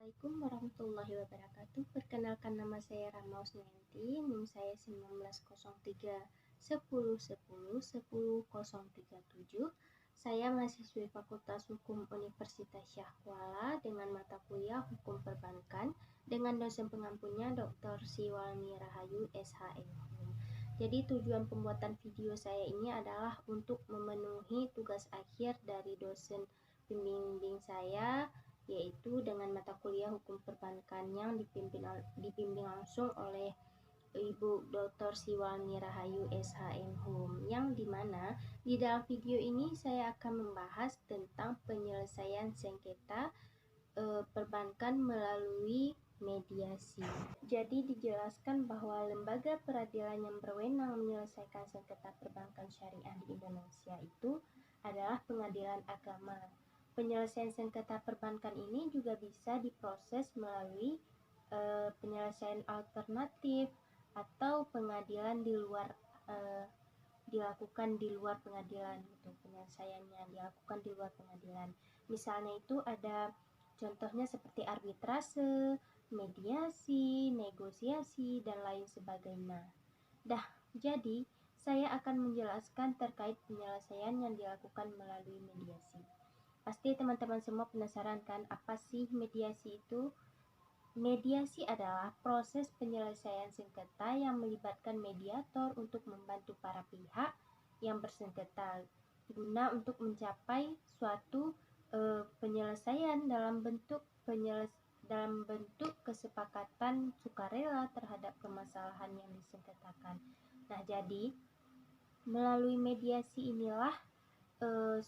Assalamualaikum warahmatullahi wabarakatuh. Perkenalkan, nama saya Rama Usnianti, NIM saya 1903 10 10 10 037. Saya mahasiswi Fakultas Hukum Universitas Syah Kuala dengan mata kuliah Hukum Perbankan dengan dosen pengampunya Dr. Siwalmi Rahayu SHM. Jadi tujuan pembuatan video saya ini adalah untuk memenuhi tugas akhir dari dosen pembimbing saya, yaitu dengan mata kuliah Hukum Perbankan yang dibimbing langsung oleh Ibu Dr. Siwalmi Rahayu SHM Hum, yang dimana di dalam video ini saya akan membahas tentang penyelesaian sengketa perbankan melalui mediasi. Jadi dijelaskan bahwa lembaga peradilan yang berwenang menyelesaikan sengketa perbankan syariah di Indonesia itu adalah Pengadilan Agama. Penyelesaian sengketa perbankan ini juga bisa diproses melalui penyelesaian alternatif atau pengadilan di luar dilakukan di luar pengadilan, gitu. Penyelesaiannya dilakukan di luar pengadilan. Misalnya itu ada contohnya seperti arbitrase, mediasi, negosiasi, dan lain sebagainya. Jadi saya akan menjelaskan terkait penyelesaian yang dilakukan melalui mediasi. Pasti teman-teman semua penasaran kan, apa sih mediasi itu? Mediasi adalah proses penyelesaian sengketa yang melibatkan mediator untuk membantu para pihak yang bersengketa guna untuk mencapai suatu penyelesaian dalam bentuk kesepakatan sukarela terhadap permasalahan yang disengketakan. Nah, jadi melalui mediasi inilah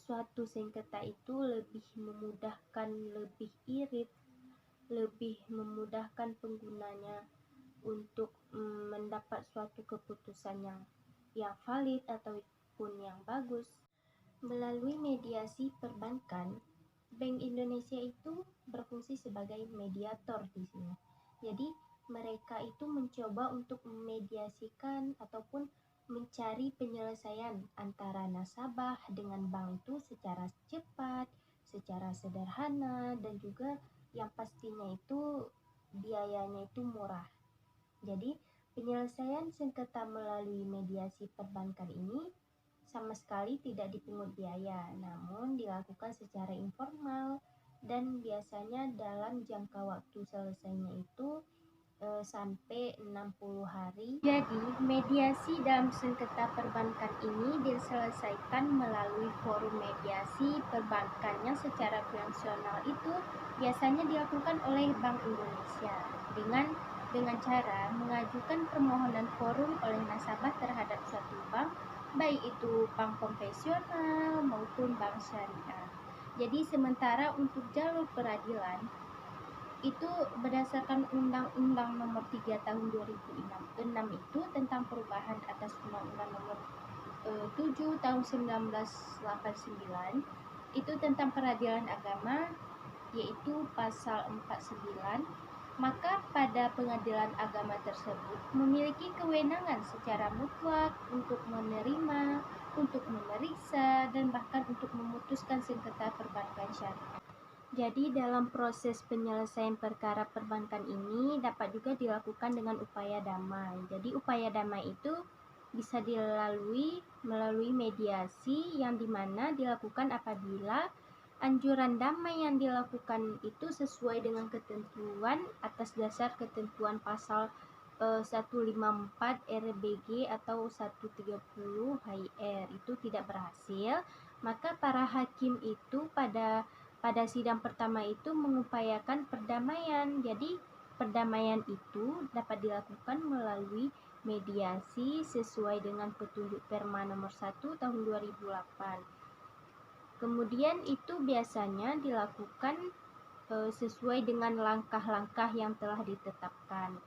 suatu sengketa itu lebih memudahkan, lebih irit, lebih memudahkan penggunanya untuk mendapat suatu keputusan yang valid ataupun yang bagus. Melalui mediasi perbankan, Bank Indonesia itu berfungsi sebagai mediator di sini. Jadi mereka itu mencoba untuk memediasikan ataupun mencari penyelesaian antara nasabah dengan bank itu secara cepat, secara sederhana, dan juga yang pastinya itu biayanya itu murah. Jadi penyelesaian sengketa melalui mediasi perbankan ini sama sekali tidak dipungut biaya, namun dilakukan secara informal dan biasanya dalam jangka waktu selesainya itu sampai 60 hari. Jadi mediasi dalam sengketa perbankan ini diselesaikan melalui forum mediasi perbankan yang secara fungsional itu biasanya dilakukan oleh Bank Indonesia dengan cara mengajukan permohonan forum oleh nasabah terhadap suatu bank, baik itu bank konvensional maupun bank syariah. Jadi sementara untuk jalur peradilan itu berdasarkan Undang-Undang Nomor 3 Tahun 2006 itu tentang perubahan atas Undang-Undang Nomor 7 Tahun 1989 itu tentang peradilan agama, yaitu pasal 49. Maka pada pengadilan agama tersebut memiliki kewenangan secara mutlak untuk menerima, untuk memeriksa, dan bahkan untuk memutuskan sengketa perbankan syariah. Jadi dalam proses penyelesaian perkara perbankan ini dapat juga dilakukan dengan upaya damai. Jadi upaya damai itu bisa dilalui melalui mediasi yang dimana dilakukan apabila anjuran damai yang dilakukan itu sesuai dengan ketentuan atas dasar ketentuan pasal 154 RBG atau 130 HIR itu tidak berhasil, maka para hakim itu pada sidang pertama itu mengupayakan perdamaian. Jadi perdamaian itu dapat dilakukan melalui mediasi sesuai dengan petunjuk Perma nomor 1 tahun 2008. Kemudian itu biasanya dilakukan sesuai dengan langkah-langkah yang telah ditetapkan.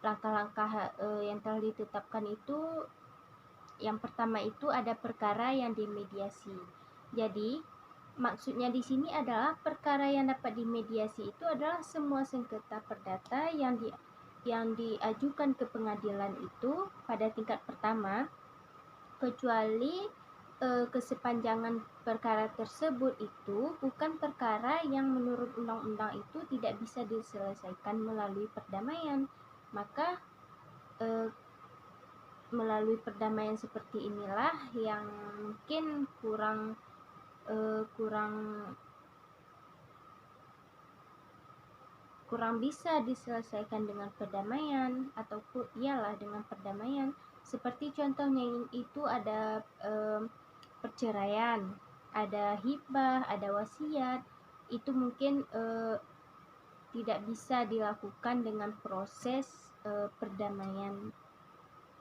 Langkah-langkah yang telah ditetapkan itu yang pertama itu ada perkara yang dimediasi. Jadi maksudnya di sini adalah perkara yang dapat dimediasi itu adalah semua sengketa perdata yang diajukan ke pengadilan itu pada tingkat pertama, kecuali kesepanjangan perkara tersebut itu bukan perkara yang menurut undang-undang itu tidak bisa diselesaikan melalui perdamaian. Maka melalui perdamaian seperti inilah yang mungkin kurang bisa diselesaikan dengan perdamaian, ataupun iyalah dengan perdamaian. Seperti contohnya itu ada perceraian, ada hibah, ada wasiat. Itu mungkin tidak bisa dilakukan dengan proses perdamaian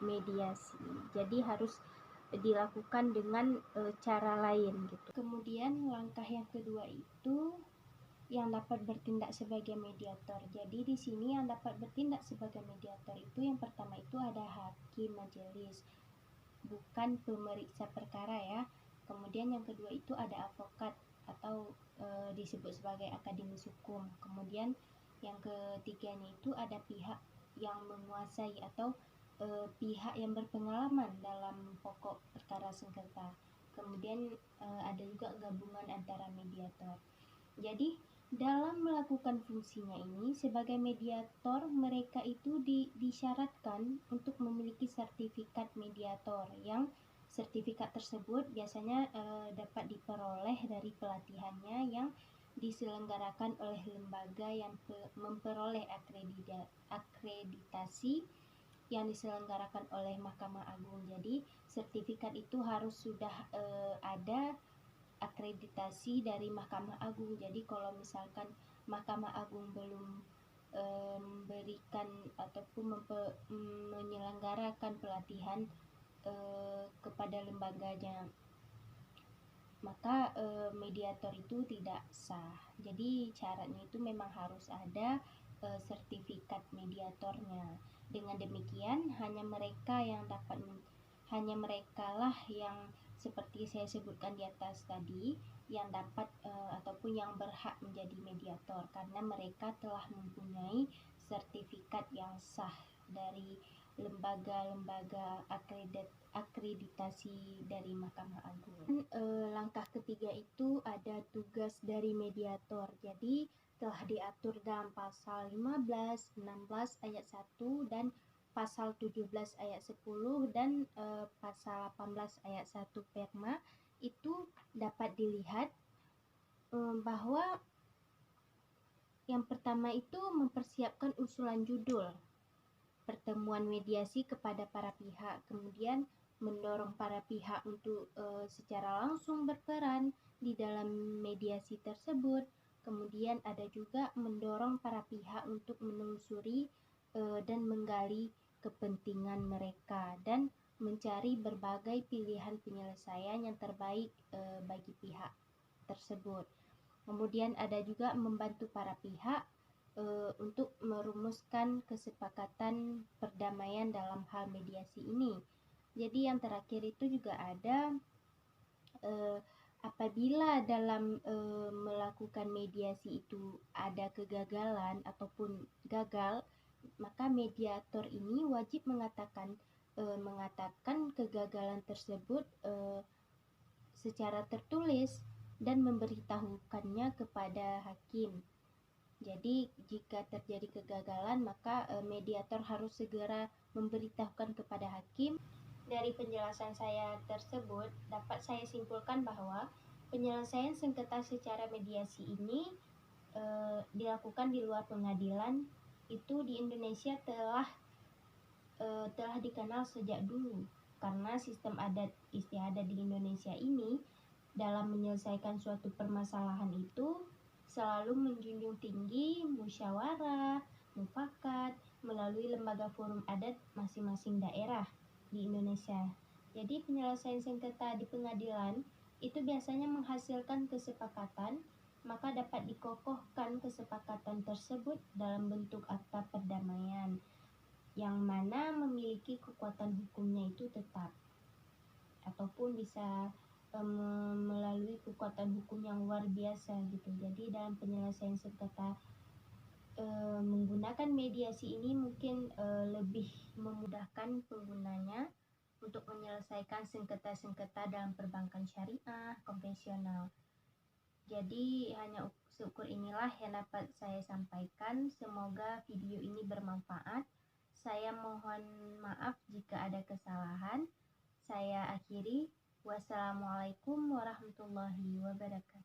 mediasi. Jadi harus dilakukan dengan cara lain gitu. Kemudian langkah yang kedua itu yang dapat bertindak sebagai mediator. Jadi di sini yang dapat bertindak sebagai mediator itu yang pertama itu ada hakim majelis, bukan pemeriksa perkara ya. Kemudian yang kedua itu ada advokat atau disebut sebagai akademis hukum. Kemudian yang ketiganya itu ada pihak yang menguasai atau pihak yang berpengalaman dalam pokok perkara sengketa. Kemudian ada juga gabungan antara mediator. Jadi dalam melakukan fungsinya ini sebagai mediator, mereka itu disyaratkan untuk memiliki sertifikat mediator, yang sertifikat tersebut biasanya dapat diperoleh dari pelatihannya yang diselenggarakan oleh lembaga yang memperoleh akreditasi yang diselenggarakan oleh Mahkamah Agung. Jadi sertifikat itu harus sudah ada akreditasi dari Mahkamah Agung. Jadi kalau misalkan Mahkamah Agung belum memberikan ataupun menyelenggarakan pelatihan kepada lembaganya, maka mediator itu tidak sah. Jadi syaratnya itu memang harus ada sertifikat mediatornya. Dengan demikian hanya mereka lah yang seperti saya sebutkan di atas tadi yang dapat ataupun yang berhak menjadi mediator, karena mereka telah mempunyai sertifikat yang sah dari lembaga-lembaga akreditasi dari Mahkamah Agung. Langkah ketiga itu ada tugas dari mediator. Jadi telah diatur dalam pasal 15, 16 ayat 1 dan pasal 17 ayat 10 dan pasal 18 ayat 1 Perma. Itu dapat dilihat bahwa yang pertama itu mempersiapkan usulan judul pertemuan mediasi kepada para pihak, kemudian mendorong para pihak untuk secara langsung berperan di dalam mediasi tersebut. Kemudian ada juga mendorong para pihak untuk menelusuri dan menggali kepentingan mereka dan mencari berbagai pilihan penyelesaian yang terbaik bagi pihak tersebut. Kemudian ada juga membantu para pihak untuk merumuskan kesepakatan perdamaian dalam hal mediasi ini. Jadi yang terakhir itu juga ada apabila dalam melakukan mediasi itu ada kegagalan ataupun gagal, maka mediator ini wajib mengatakan kegagalan tersebut secara tertulis dan memberitahukannya kepada hakim. Jadi jika terjadi kegagalan, maka mediator harus segera memberitahukan kepada hakim. Dari penjelasan saya tersebut dapat saya simpulkan bahwa penyelesaian sengketa secara mediasi ini dilakukan di luar pengadilan itu di Indonesia telah dikenal sejak dulu, karena sistem adat istiadat di Indonesia ini dalam menyelesaikan suatu permasalahan itu selalu menjunjung tinggi musyawarah, mufakat melalui lembaga forum adat masing-masing daerah di Indonesia. Jadi penyelesaian sengketa di pengadilan itu biasanya menghasilkan kesepakatan, maka dapat dikokohkan kesepakatan tersebut dalam bentuk akta perdamaian yang mana memiliki kekuatan hukumnya itu tetap, ataupun bisa melalui kekuatan hukum yang luar biasa gitu. Jadi dalam penyelesaian sengketa menggunakan mediasi ini mungkin lebih memudahkan penggunanya untuk menyelesaikan sengketa-sengketa dalam perbankan syariah konvensional. Jadi hanya seukur inilah yang dapat saya sampaikan. Semoga video ini bermanfaat. Saya mohon maaf jika ada kesalahan. Saya akhiri. Wassalamualaikum warahmatullahi wabarakatuh.